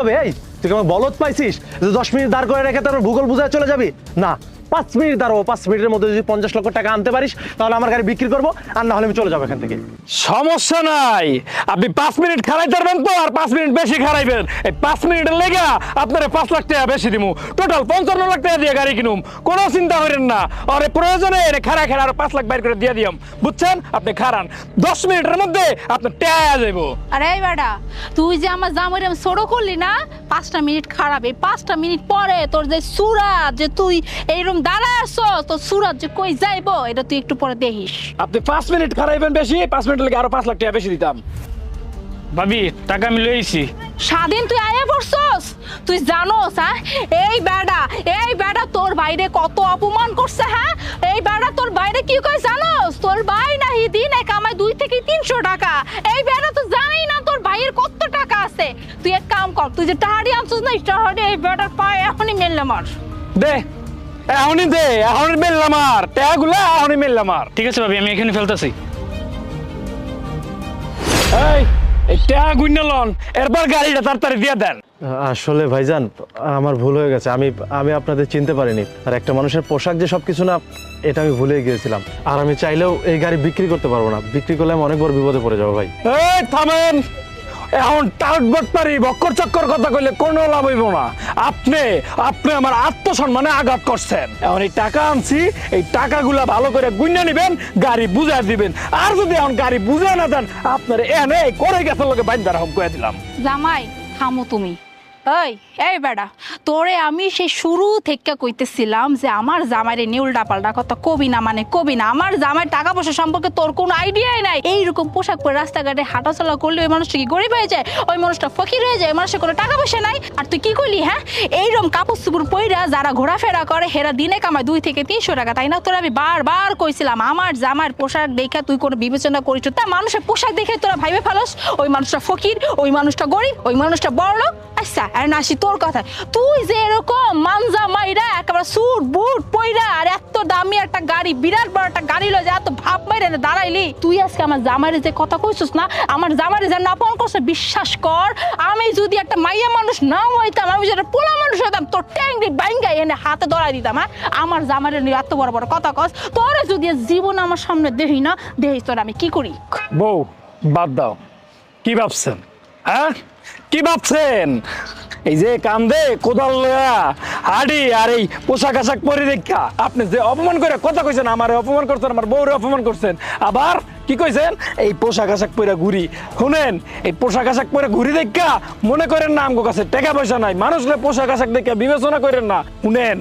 এই তুই কি আমার বলদ পাইছিস যে 10 মিনিট দাঁড় করে রেখে তারপর ভূগোল বুঝায় চলে যাবি? না, 5 মিনিট দাঁড়াবো। 5 মিনিটের মধ্যে যদি 50 লক্ষ টাকা আনতে পারিস তাহলে আমার গাড়ি বিক্রি করবো, আর না হলে আমি চলে যাবো এখান থেকে। সমস্যা নাই, আপনি 5 মিনিট খারাইতে পারবেন তো, আর 5 মিনিট বেশি খারাইবেন। এই 5 মিনিটের লেগে আপনারে 5 লাখ টাকা বেশি দিমু, টোটাল 55 লাখ টাকা দিয়ে গাড়ি কিনুম। কোনো চিন্তা করেন না, আরে প্রয়োজনে এর খাড়া খাড়া আর 5 লাখ বাইর করে দিয়ে দিয়াম, বুঝছেন? আপনি খারান, 10 মিনিটের মধ্যে আপনার টাকা যাইবো। আরে এই বেটা, তুই যে আমার জামাইরে ছোট করলি না, 5টা মিনিট খারাপ, এই 5টা মিনিট পরে তোর যে সুরাত, যে তুই এইরকম দাঁড়ায় আসছো, তোর সুরাত যে কই যাইবো এটা তুই একটু পরে দেখিস। আপনি 5 মিনিট খারাইবেন বেশি, 5 মিনিটের লেগে আরো 5 লাখ টাকা বেশি দিতাম। ভাবি টাকা আমি লইছি। স্বাধীন তুই আয়া পড়ছস, তুই জানোস? হ্যাঁ এই বেটা তোর বাইরে কত অপমান করছে। হ্যাঁ এই বেটা তোর বাইরে কি কই জানোস? তোর ভাই নাহি দিনে কামায় 2 থেকে 300 টাকা। এই বেটা তো জানেই না তোর ভাইয়ের কত টাকা আছে। তুই এক কাম কর, তুই যে টাহাড়ি আনছস না, টাহাড়ি এই বেটার পায়ে এখনই মেললে মার দে এখনই দে, এখনই মেললাম, আর টাকাগুলো এখনই মেললাম। আর ঠিক আছে ভাবি, আমি এখানে ফেলতেছি। এই টাকা গুইনা লন, এরপর গাড়িটা তাড়াতাড়ি দিয়ে দেন। আসলে ভাইজান আমার ভুল হয়ে গেছে, আমি আপনাদের চিনতে পারিনি। আর একটা মানুষের পোশাক যে সবকিছু না, এটা আমি ভুলে গিয়েছিলাম। আর আমি চাইলেও এই গাড়ি বিক্রি করতে পারবো না, বিক্রি করলে আমি অনেক বড় বিপদে পড়ে যাবো ভাই। এই থামেন, এখন টাউট পারি বক্কর চক্কর কথা কইলে কোনো লাভ হইব না। আপনি আমার আত্মসম্মানে আঘাত করছেন। এখন এই টাকা আনছি, এই টাকাগুলা ভালো করে গুইনা নিবেন, গাড়ি বুঝাই দিবেন। আর যদি এখন গাড়ি বুঝাই না দেন, আপনার এনে করে গেছে লোকে বাইন্দার হম কয়ে দিলাম। জামাই থামো তুমি। এই বেটা, তোরে আমি সেই শুরু থেকে কইতেছিলাম যে আমার জামাইরে নিয়ে উল্টা পাল্টা কথা কবি না, মানে কবি না। আমার জামাইয়ের টাকা পয়সা সম্পর্কে তোর কোনো আইডিয়াই নাই। এইরকম পোশাক পরে রাস্তাঘাটে হাঁটাচলা করলে ওই মানুষটা কি গরিব হয়ে যায়? ওই মানুষটা ফকির হয়ে যায়? ওই মানুষের কোনো টাকা পয়সা নাই। আর তুই কি কইলি? হ্যাঁ এইরকম কাপড় চুপুর পইরা যারা ঘোরাফেরা করে হেরা দিনে কামায় 2 থেকে 300 টাকা, তাই না? তোরা আমি বারবার কইছিলাম আমার জামাইয়ের পোশাক দেখা তুই কোনো বিবেচনা করিস? তা মানুষের পোশাক দেখে তোরা ভাইবে ফেলস ওই মানুষটা ফকির, ওই মানুষটা গরিব, ওই মানুষটা বড়লোক। আচ্ছা আর নাসি তোর কথা, তুই যে এরকম মানজা মাইরা একেবারে স্যুট বুট পইরা আর এত দামি একটা গাড়ি, বিরাট বড় একটা গাড়ি লয়ে যা এত ভাব মাইরা দাঁড়াইলি, তুই আজকে আমার জামাইরে যে কথা কইছিস না, আমার জামাইরে যে নাপন করছে, বিশ্বাস কর আমি যদি একটা মাইয়া মানুষ না হইতাম, আমি যদি পোলা মানুষ হইতাম, তোর ট্যাংরি বাইঙ্গা এনে হাতে ধরাই দিতাম। হ্যাঁ আমার জামাইরে নিয়ে এত বড় বড় কথা কস, তোরে যদি জীবন আমার সামনে দেখি না, দেখিস তোর আমি কি করি। বউ বাদ দাও, কি ভাবছেন? হ্যাঁ কি ভাবছেন? এই যে কান্দে কোদাল লয়া হাড়ি আর এই পোশাক আশাক পরে দেখা আপনি যে অপমান করে কথা কইছেন, আমারে অপমান করছেন, আমার বউরে অপমান করছেন, আবার কি কইছেন এই পোশাক আশাক পরে ঘুরি। শুনেন, এই পোশাক আশাক পরে ঘুরি দেখা মনে করেন না আমগো কাছে টাকা পয়সা নাই, মানুষকে পোশাক আশাক দেখে বিবেচনা করেন না। শুনেন,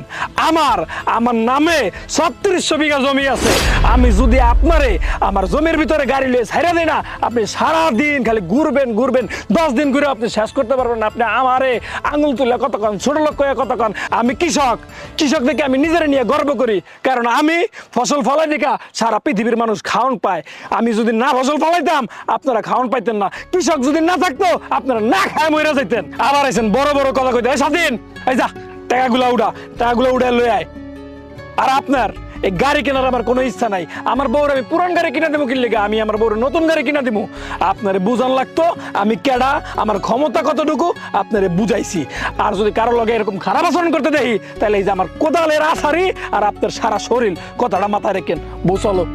আমার নামে 3600 বিঘা জমি আছে। আমি যদি আপনারে আমার জমির ভিতরে গাড়ি লিয়ে ছাইরা দেই না, আপনি সারাদিন খালি ঘুরবেন 10 দিন ঘুরে আপনি শেষ করতে পারবেন না। আপনি আমারে আঙুল তুলে কতক্ষণ, ছোট লোক কয়ে কতক্ষণ। আমি কৃষক দেখে আমি নিজের নিয়ে গর্ব করি, কারণ আমি ফসল ফলাই দেখা সারা পৃথিবীর মানুষ খাওয়ান পায়। আমি যদি না ফসল ফলাইতাম আপনারা খাওয়ান পাইতেন না। কৃষক যদি না থাকতো আপনারা না খায় মরে যাইতেন। আবার আইছেন বড় বড় কথা কইতে। স্বাধীন, এই যা টাকাগুলা উড়া লয়ে আয়। আর আপনার এই গাড়ি কেনার আমার কোনো ইচ্ছা নাই। আমার বউর আমি পুরান গাড়ি কিনা দেবো কিনলে, আমি আমার বউর নতুন গাড়ি কিনা দিব। আপনারে বুঝান লাগতো আমি কেডা, আমার ক্ষমতা কতটুকু আপনারে বুঝাইছি। আর যদি কারো লগে এরকম খারাপ আচরণ করতে দেখি, তাহলে এই যে আমার কোদালের আছাড়ি আর আপনার সারা শরীর, কথাটা মাথায় রেখেন। বউ চলো।